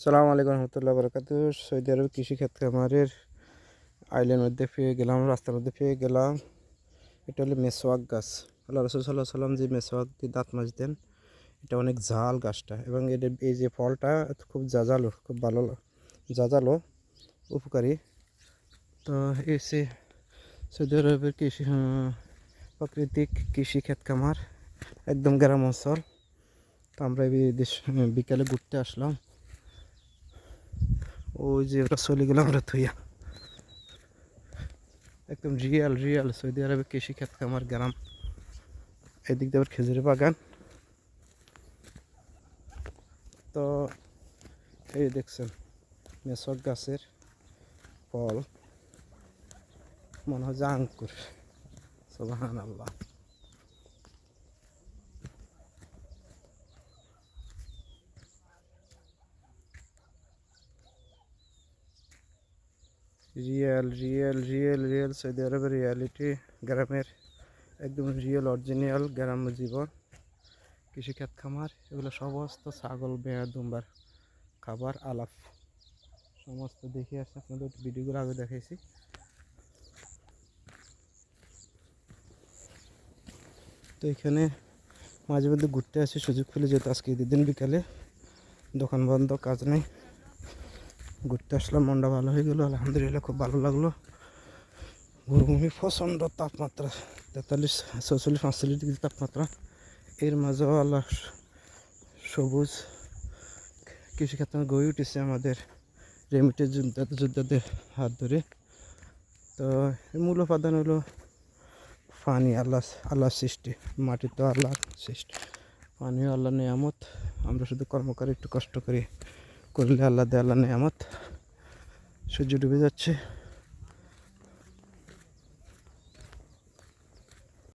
সালামু আলাইকুম রহমতুল্লাহ বরকাত। সৌদি আরব কৃষিক্ষেত খামারের আইল্যান্ড মধ্যে পেয়ে গেলাম, রাস্তার মধ্যে পেয়ে গেলাম। এটা হলো মেসোয়াক গাছ। আল্লাহ রসুল সাল্লাহ সাল্লাম যে মেসোয়াক দিয়ে দাঁত মাজতেন, এটা অনেক ঝাল গাছটা, এবং এটা এই যে ফলটা খুব জাজালো, খুব ভালো জাজালো, উপকারী। তো এসে সৌদি আরবের প্রাকৃতিক কৃষিক্ষেত খামার, একদম গ্রাম অঞ্চল। তো আমরা বিকালে ঘুরতে আসলাম। ওই যে ওটা চলে গেলাম আমরা থুইয়া, একদম রিয়াল সৌদি আরবে কৃষিক্ষেত খামার গ্রাম। এদিক দিয়ে আবার খেজুরের বাগান। তো এই দেখছেন মেসক গাছের ফল, মনে হয় যে আঙ্কুর। সুবহানাল্লাহ। রিয়েল সৌদি আরবের রিয়ালিটি, গ্রামের একদম রিয়েল অরিজিনাল গ্রাম্য জীবন। কৃষিক্ষেত খামার, এগুলো সমস্ত ছাগল ভেড়া দুম্বার খাবার আলাপ সমস্ত দেখে আসছে। আপনাদের ভিডিওগুলো আগে দেখাইছি। তো এখানে মাঝে মধ্যে ঘুরতে আসি সুযোগ পেলে, যেহেতু আজকে ঈদের দিন বিকালে দোকান বন্ধ, কাজ নেই, ঘুরতে আসলাম। মনটা ভালো হয়ে গেলো, আলহামদুলিল্লাহ, খুব ভালো লাগলো। মরুভূমি, প্রচণ্ড তাপমাত্রা, 43-44-45 ডিগ্রি তাপমাত্রা। এর মাঝেও আল্লাহ সবুজ কৃষিক্ষেত্রে গড়ে উঠেছে আমাদের রেমিটেন্স যোদ্ধাদের হাত ধরে। তো মূল উপাদান হলো পানি, আল্লাহর সৃষ্টি। মাটি তো আল্লাহর সৃষ্টি, পানিও আল্লাহর নেয়ামত। আমরা শুধু কর্ম করে একটু কষ্ট করলে আল্লাহ দেয় আল্লাহর নেয়ামত। সূর্য ডুবে যাচ্ছে।